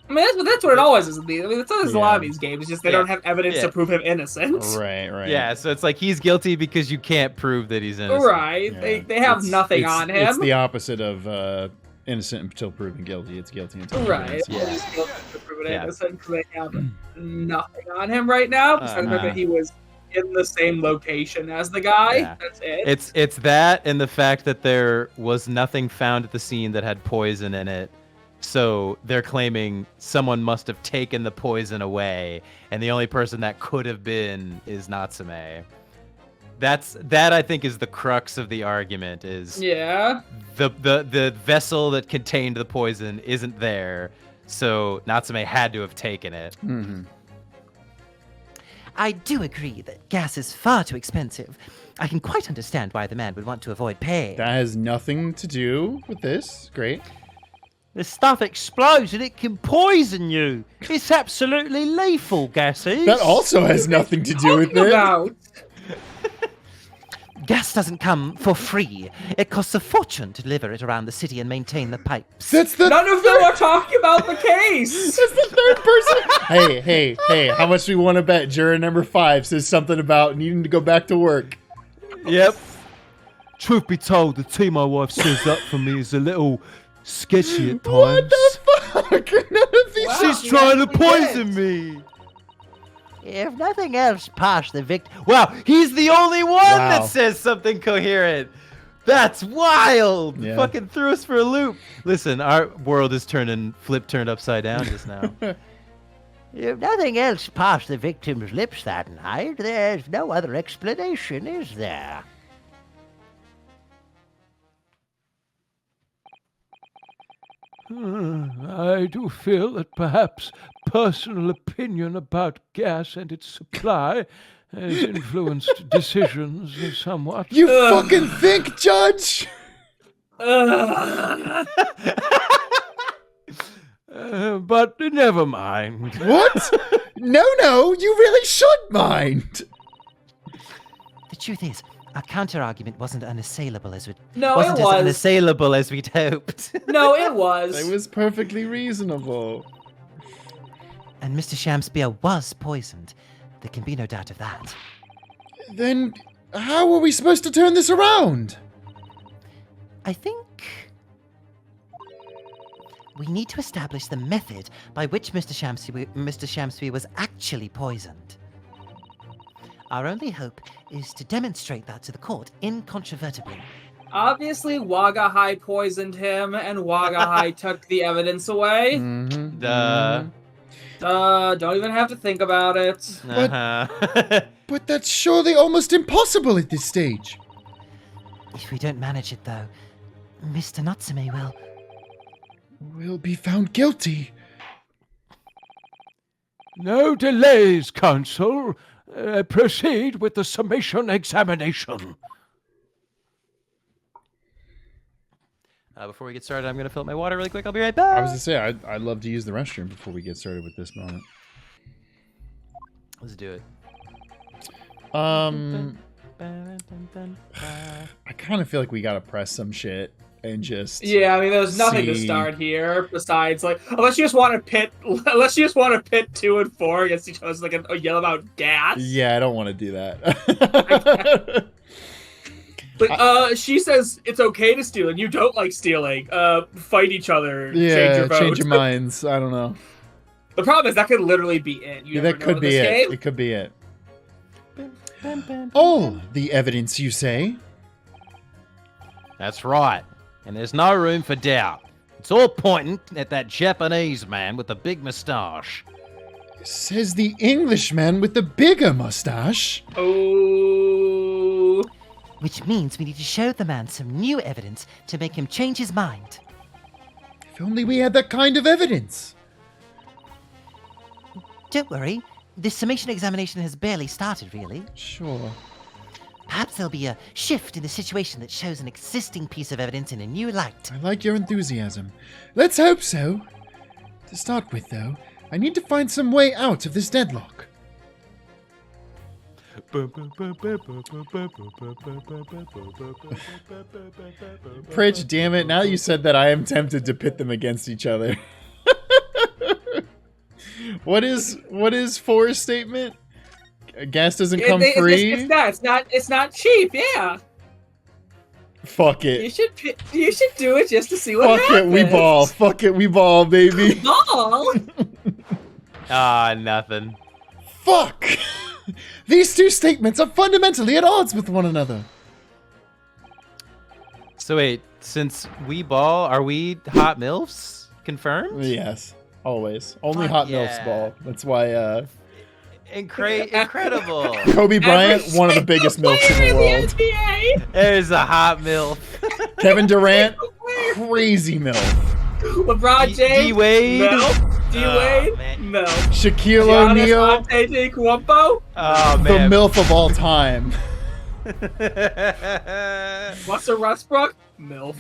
I mean, that's what it always is. I mean, that's always a lot of Yeah. these games. It's just they Yeah. don't have evidence Yeah. to prove him innocent. Right. Yeah, so it's like he's guilty because you can't prove that he's innocent. Right. Yeah. They have nothing It's- on him. It's the opposite of innocent until proven guilty. It's guilty until proven Right. innocent. Yeah. He's guilty to prove it Yeah. innocent because they have nothing on him right now. Besides the fact that he was in the same location as the guy. Yeah. That's it. It's that and the fact that there was nothing found at the scene that had poison in it, So they're claiming someone must have taken the poison away, and the only person that could have been is Natsume. That I think is the crux of the argument. Is Yeah. the vessel that contained the poison isn't there, so Natsume had to have taken it. Mm-hmm. I do agree that gas is far too expensive. I can quite understand why the man would want to avoid paying. That has nothing to do with this. Great. The stuff explodes and it can poison you. It's absolutely lethal, gases. That also has nothing to do with Talking it. about. Gas doesn't come for free. It costs a fortune to deliver it around the city and maintain the pipes. That's the None of them are talking about the case. That's the third person. Hey, how much do we want to bet? Juror number 5 says something about needing to go back to work. Yep. Truth be told, the tea my wife serves up for me is a little sketchy at times. What the fuck? None of these. Wow. She's he trying to actually poison did. me. If nothing else, pass the victim. Wow, he's the only one Wow. that says something coherent. That's wild. Yeah. Fucking threw us for a loop. Listen, our world is turned upside down just now. If nothing else passed the victim's lips that night, there's no other explanation, is there? I do feel that perhaps personal opinion about gas and its supply has influenced decisions somewhat. You fucking think, Judge? But never mind. What? No, you really should mind. The truth is, our counter-argument wasn't unassailable as No, Wasn't it as was. unassailable as we'd hoped. No, it was. It was perfectly reasonable. And Mr. Shamspeare was poisoned. There can be no doubt of that. Then how are we supposed to turn this around? I think we need to establish the method by which Mr. Shamspeare was actually poisoned. Our only hope is to demonstrate that to the court incontrovertibly. Obviously, Wagahai poisoned him, and Wagahai took the evidence away. Mm-hmm. Don't even have to think about it. Uh-huh. But that's surely almost impossible at this stage. If we don't manage it, though, Mr. Natsume will. We'll be found guilty. No delays, counsel. Proceed with the summation examination. Before we get started, I'm going to fill up my water really quick. I'll be right back. I was gonna say I'd love to use the restroom before we get started with this moment. Let's do it. I kind of feel like we gotta press some shit and just Yeah, I mean, there's nothing to see. start here besides like unless you just want to pit 2 and 4 against each other, like a yell about gas. Yeah, I don't want to do that. But she says it's okay to steal, and you don't like stealing. Fight each other. Yeah, change your vote. change your minds. I don't know. The problem is that could literally be it. You Yeah, never that know could in be this it. game. It could be it. All the evidence, you say? That's right. And there's no room for doubt. It's all pointing at that Japanese man with the big moustache. Says the Englishman with the bigger mustache. Oh. Which means we need to show the man some new evidence to make him change his mind. If only we had that kind of evidence. Don't worry, this summation examination has barely started, really. Sure. Perhaps there'll be a shift in the situation that shows an existing piece of evidence in a new light. I like your enthusiasm. Let's hope so. To start with, though, I need to find some way out of this deadlock. Pritch, damn it, now you said that I am tempted to pit them against each other. What is 4's statement? Gas doesn't come free? It's not cheap, yeah. Fuck it. You should do it just to see what Fuck it, happens. we ball. Fuck it, we ball, baby. Ball? Nothing. Fuck! These two statements are fundamentally at odds with one another. So wait, since we ball, are we hot MILFs? confirmed? Yes, always. Only hot milf's yeah. ball. That's why Incredible. Kobe Bryant, Every one of the biggest milfs in the player world. NBA. There's a hot milf. Kevin Durant, crazy milf. LeBron James. D-Wade. No. D-Wade. man. No. Shaquille Giannis O'Neal, Antetokounmpo. Oh the man. milf of all time. Russell Westbrook. MILF.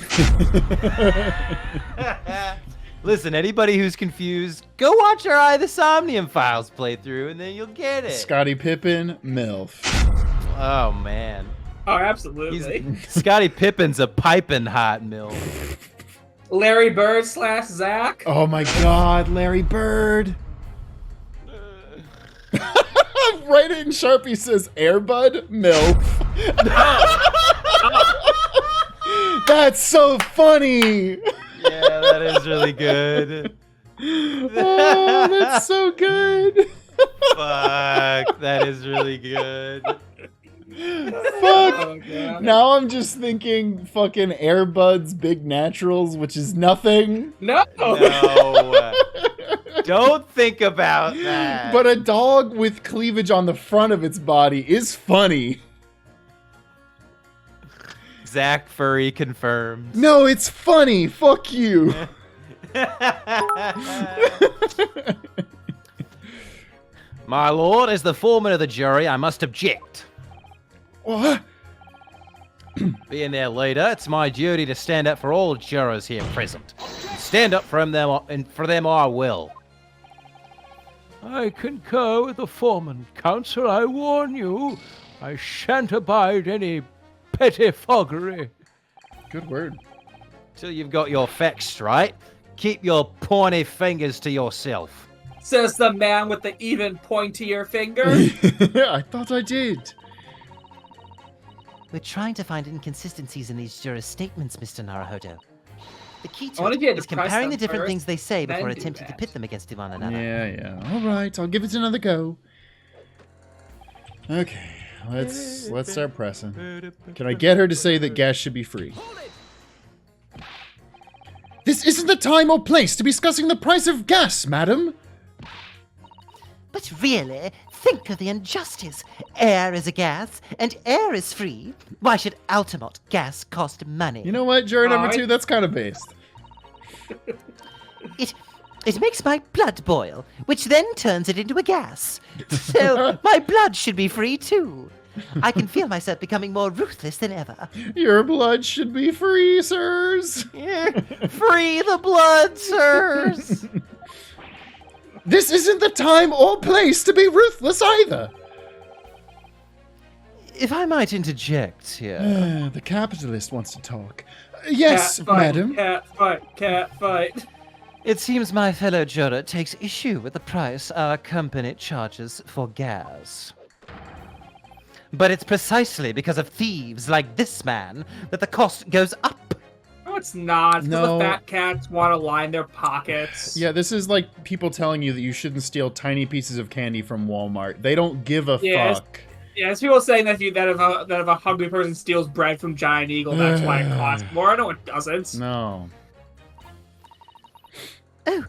Listen, anybody who's confused, go watch our Eye of the Somnium Files playthrough, and then you'll get it. Scottie Pippen, milf. Oh man, Oh, absolutely. Scottie Pippen's a piping hot milf. Larry Bird / Zach. Oh my God, Larry Bird. Write it in Sharpie says Airbud MILF. That's so funny. Yeah, that is really good. Oh, that's so good. Fuck, that is really good. Fuck. Oh, God. Now I'm just thinking fucking Airbuds Big Naturals, which is nothing. No. No, don't think about that. But a dog with cleavage on the front of its body is funny. Zach Furry confirmed. No, it's funny. Fuck you. My lord, as the foreman of the jury, I must object. What? Being their leader, it's my duty to stand up for all jurors here present. Stand up for them, and for them I will. I concur with the foreman. Counsel, I warn you, I shan't abide any pettifoggery. Good word. Till you've got your facts straight, keep your pointy fingers to yourself. Says the man with the even pointier finger. I thought I did. We're trying to find inconsistencies in these jurors' statements, Mr. Naruhodo. The key I to wanna it get to is press comparing the them different first, things they say then before do attempting to that. pit them against one another. Yeah. All right, I'll give it another go. Okay, let's start pressing. Can I get her to say that gas should be free? This isn't the time or place to be discussing the price of gas, madam. But really, think of the injustice. Air is a gas, and air is free. Why should Altamont gas cost money? You know what, jury number Alright. 2, that's kind of based. It makes my blood boil, which then turns it into a gas. So my blood should be free too. I can feel myself becoming more ruthless than ever. Your blood should be free, sirs. Free the blood, sirs! This isn't the time or place to be ruthless either. If I might interject here. The capitalist wants to talk. Yes, Cat fight, madam. Cat fight. Cat fight. It seems my fellow juror takes issue with the price our company charges for gas. But it's precisely because of thieves like this man that the cost goes up. No, it's not. It's 'cause No. the fat cats want to line their pockets. Yeah, this is like people telling you that you shouldn't steal tiny pieces of candy from Walmart. They don't give a Yes. fuck. Yeah, it's people saying that if a hungry person steals bread from Giant Eagle, that's why it costs more. No, it doesn't. No. Oh,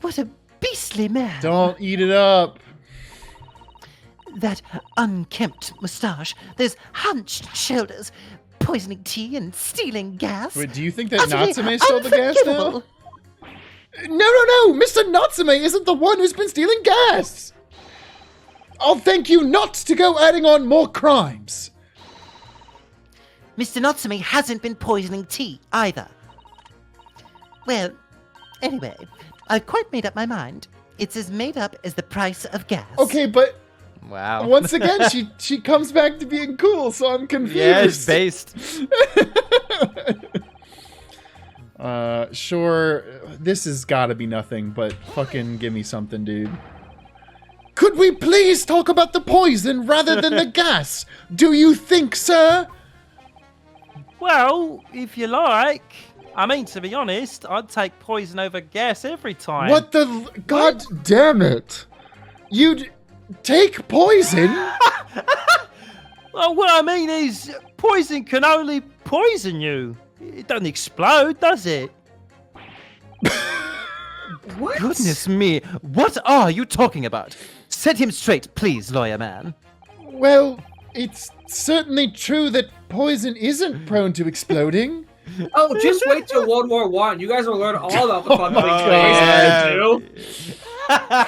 what a beastly man. Don't eat it up. That unkempt moustache, those hunched shoulders, poisoning tea and stealing gas. Wait, do you think that Utterly Natsume stole the gas now? unforgivable. No! Mr. Natsume isn't the one who's been stealing gas! I'll thank you not to go adding on more crimes. Mr. Natsume hasn't been poisoning tea either. Well, anyway, I've quite made up my mind. It's as made up as the price of gas. Okay, but Wow. once again, she comes back to being cool, so I'm confused. Yeah, it's based. Sure, this has gotta be nothing, but fucking give me something, dude. Could we please talk about the poison rather than the gas? Do you think, sir? Well, if you like. I mean, to be honest, I'd take poison over gas every time. What the... God damn it. You'd take poison? Well, what I mean is, poison can only poison you. It doesn't explode, does it? What? Goodness me, what are you talking about? Set him straight, please, lawyer man. Well, it's certainly true that poison isn't prone to exploding. Oh, just wait till World War One. You guys will learn all about the fun things God. poison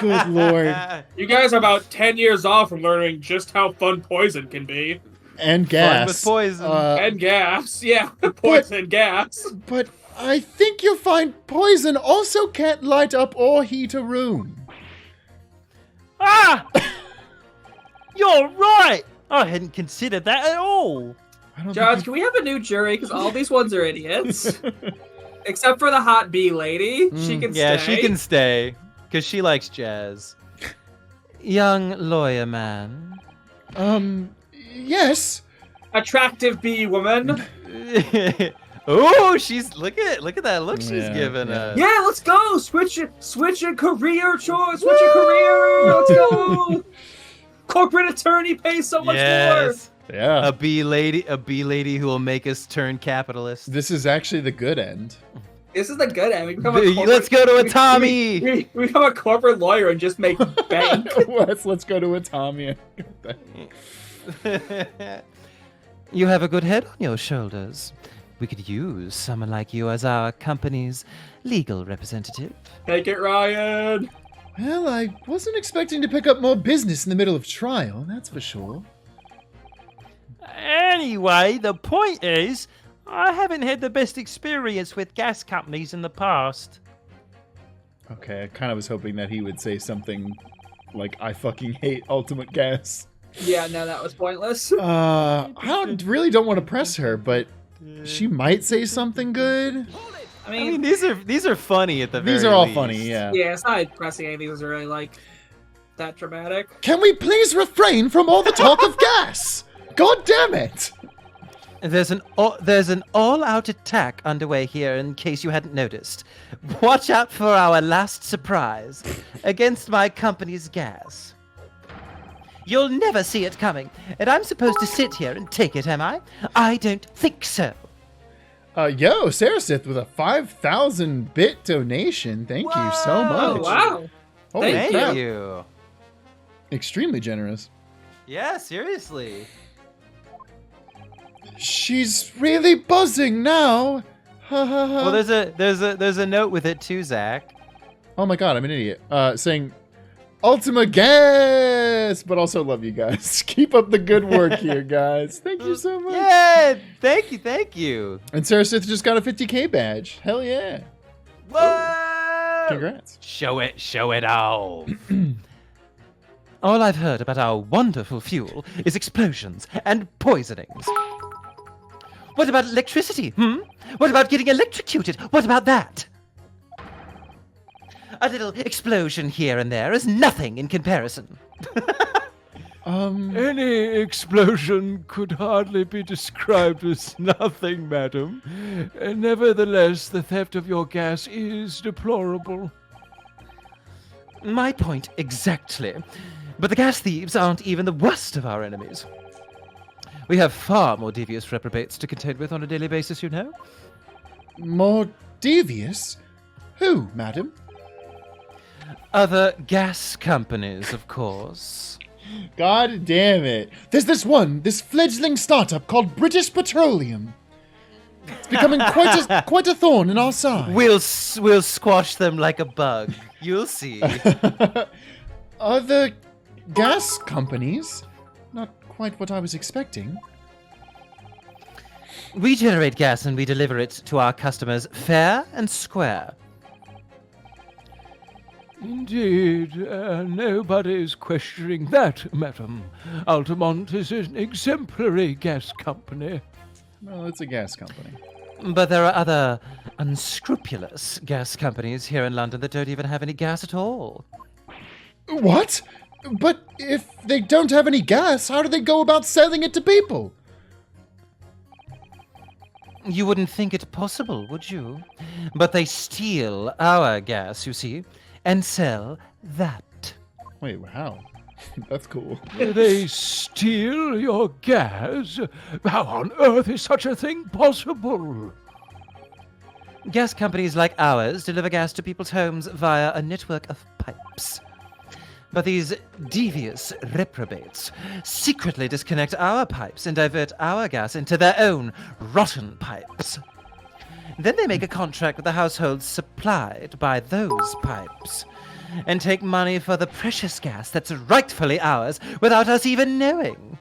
can do. Good lord. You guys are about 10 years off from learning just how fun poison can be. And gas. with poison. And gas. Yeah, poison and gas. But I think you'll find poison also can't light up or heat a room. Ah! You're right! I hadn't considered that at all. I don't Judge, think can we have a new jury? Because all these ones are idiots. Except for the hot bee lady. She can Yeah, stay. she can stay, because she likes jazz. Young lawyer man. Yes. Attractive bee woman. Oh, look at that look she's Yeah, giving yeah. us. Yeah, let's go. Switch your career choice. Switch your career. Let's go. Corporate attorney pays so much Yes. Yeah. A bee lady who will make us turn capitalist. This is actually the good end. more. This is the good end. We become a Let's go to a we- Tommy. We become a corporate lawyer and just make bank. Let's go to a Tommy. You have a good head on your shoulders. We could use someone like you as our company's legal representative. Take it, Ryan. Well, I wasn't expecting to pick up more business in the middle of trial, that's for sure. Anyway, the point is, I haven't had the best experience with gas companies in the past. Okay, I kind of was hoping that he would say something like, I fucking hate Ultimate Gas. Yeah, no, that was pointless. I really don't want to press her, but she might say something good. I I mean, mean, these are funny at the very These are all least. funny, yeah. yeah, it's not pressing anything that's really like that dramatic. Can we please refrain from all the talk of gas? God damn it! There's an all-out attack underway here, in case you hadn't noticed. Watch out for our last surprise against my company's gas. You'll never see it coming, and I'm supposed to sit here and take it, am I? I don't think so. Yo, Sarasith with a 5,000 bit donation. Thank you so Oh, much. wow. Holy Thank crap. you. Extremely generous. Yeah, seriously. She's really buzzing now. Ha ha ha. Well, there's a note with it too, Zach. Oh my god, I'm an idiot. Saying Ultima Gas, but also love you guys. Keep up the good work here, guys. Thank you so much. Yeah, thank you. And Sarasith just got a 50k badge. Hell yeah. Whoa! Congrats. Show it all. All I've heard about our wonderful fuel is explosions and poisonings. What about electricity, What about getting electrocuted? What about that? A little explosion here and there is nothing in comparison. Any explosion could hardly be described as nothing, madam. Nevertheless, the theft of your gas is deplorable. My point exactly. But the gas thieves aren't even the worst of our enemies. We have far more devious reprobates to contend with on a daily basis, you know. More devious? Who, madam? Other gas companies, of course. God damn it. There's this fledgling startup called British Petroleum. It's becoming quite a thorn in our side. We'll squash them like a bug. You'll see. Other gas companies? Not quite what I was expecting. We generate gas and we deliver it to our customers fair and square. Indeed, nobody is questioning that, madam. Altamont is an exemplary gas company. Well, it's a gas company. But there are other unscrupulous gas companies here in London that don't even have any gas at all. What? But if they don't have any gas, how do they go about selling it to people? You wouldn't think it possible, would you? But they steal our gas, you see, and sell that. Wait, how? That's cool. They steal your gas? How on earth is such a thing possible? Gas companies like ours deliver gas to people's homes via a network of pipes. But these devious reprobates secretly disconnect our pipes and divert our gas into their own rotten pipes. Then they make a contract with the households supplied by those pipes and take money for the precious gas that's rightfully ours without us even knowing.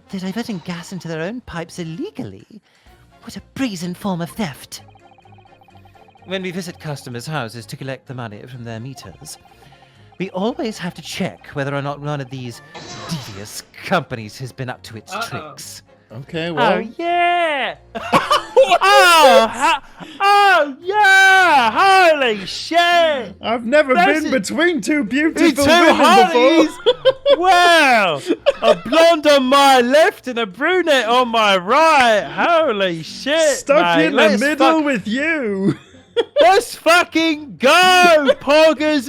They're diverting gas into their own pipes illegally? What a brazen form of theft. When we visit customers' houses to collect the money from their meters, we always have to check whether or not one of these devious companies has been up to its tricks. Okay, well. Oh, yeah! oh, yeah! Holy shit! I've never That's been it. between two Me beautiful too, women honeys! before. Wow! A blonde on my left and a brunette on my right. Holy shit! Stuck mate. in the middle with you. Let's fucking go! Poggers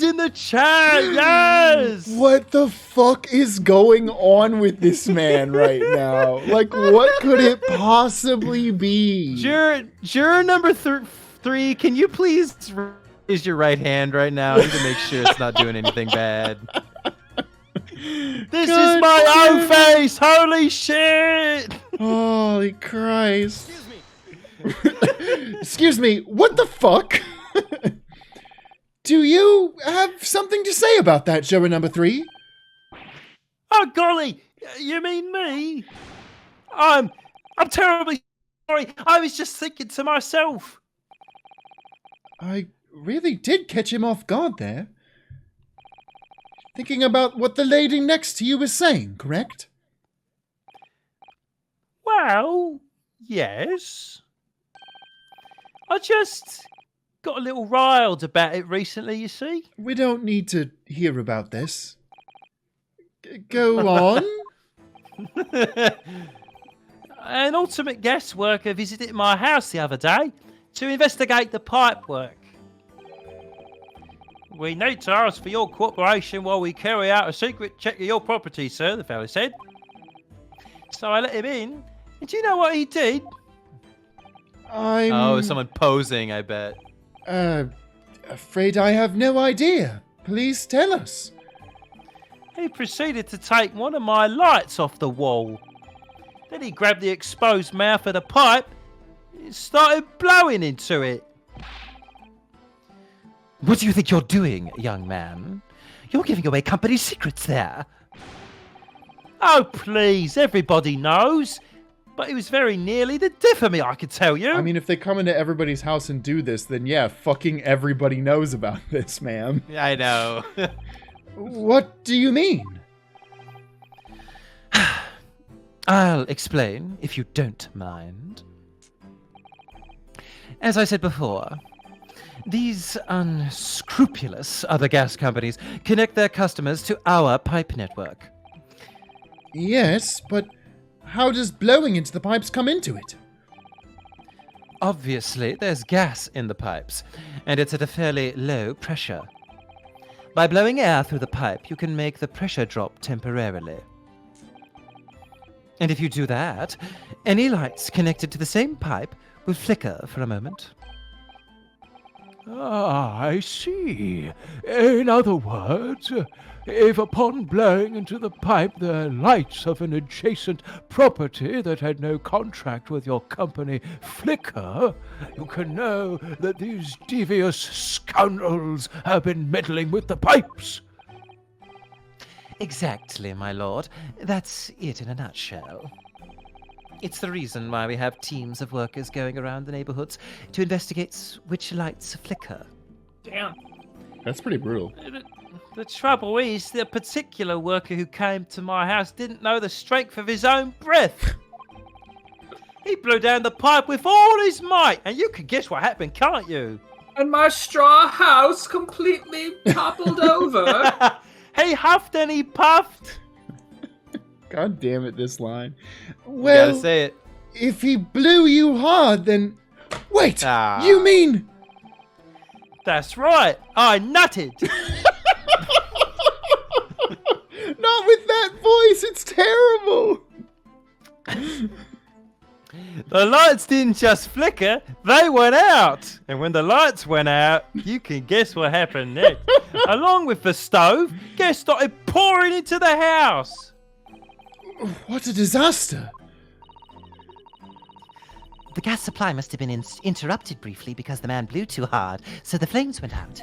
in the chat, yes! What the fuck is going on with this man right now? Like, what could it possibly be? Juror number 3, can you please raise your right hand right now? I need to make sure it's not doing anything bad. This is my own face! Holy shit! Holy Christ. Excuse me, what the fuck? Do you have something to say about that, juror number 3? Oh golly, you mean me? I'm terribly sorry. I was just thinking to myself. I really did catch him off guard there. Thinking about what the lady next to you was saying, correct? Well, yes. I just got a little riled about it recently, you see. We don't need to hear about this. Go on. An ultimate guest worker visited my house the other day to investigate the pipe work. We need to ask for your cooperation while we carry out a secret check of your property, sir, the fellow said. So I let him in, and do you know what he did? Oh, someone posing, I bet. Afraid I have no idea. Please tell us. He proceeded to take one of my lights off the wall. Then he grabbed the exposed mouth of the pipe and started blowing into it. What do you think you're doing, young man? You're giving away company secrets there. Oh, please, everybody knows. But it was very nearly the death of me, I can tell you. I mean, if they come into everybody's house and do this, then yeah, fucking everybody knows about this, ma'am. I know. What do you mean? I'll explain, if you don't mind. As I said before, these unscrupulous other gas companies connect their customers to our pipe network. Yes, but how does blowing into the pipes come into it? Obviously, there's gas in the pipes, and it's at a fairly low pressure. By blowing air through the pipe, you can make the pressure drop temporarily. And if you do that, any lights connected to the same pipe will flicker for a moment. Ah, I see. In other words, if upon blowing into the pipe the lights of an adjacent property that had no contract with your company flicker, you can know that these devious scoundrels have been meddling with the pipes. Exactly, my lord. That's it in a nutshell. It's the reason why we have teams of workers going around the neighborhoods to investigate which lights flicker. Damn. That's pretty brutal. The trouble is, the particular worker who came to my house didn't know the strength of his own breath. He blew down the pipe with all his might, and you can guess what happened, can't you? And my straw house completely toppled over. He huffed and he puffed. God damn it, this line. You Well, gotta say it. if he blew you hard, then... Wait! Ah. You mean... That's right, I nutted. Not with that voice, it's terrible! The lights didn't just flicker, they went out. And when the lights went out, you can guess what happened next. Along with the stove, gas started pouring into the house. What a disaster! The gas supply must have been interrupted briefly because the man blew too hard, so the flames went out.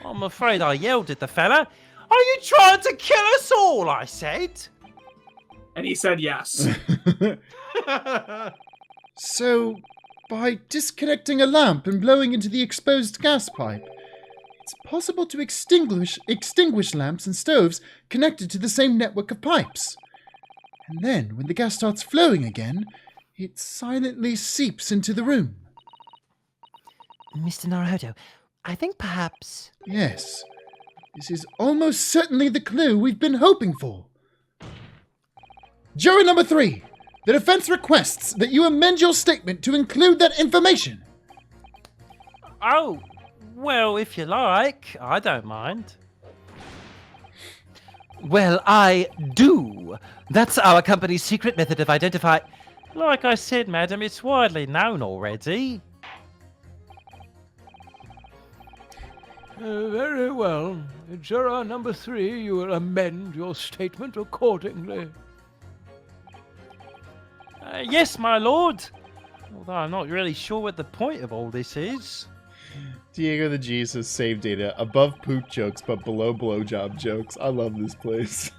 I'm afraid I yelled at the fella. Are you trying to kill us all? I said. And he said yes. So, by disconnecting a lamp and blowing into the exposed gas pipe, it's possible to extinguish lamps and stoves connected to the same network of pipes. And then, when the gas starts flowing again, it silently seeps into the room. Mr. Naruhodo, I think perhaps... Yes, this is almost certainly the clue we've been hoping for. Juror number 3, the defense requests that you amend your statement to include that information. Oh, well, if you like, I don't mind. Well, I do. That's our company's secret method of identifying... Like I said, madam, it's widely known already. Very well. Juror number 3, you will amend your statement accordingly. Yes, my lord. Although I'm not really sure what the point of all this is. Diego the Jesus save data above poop jokes but below blowjob jokes. I love this place.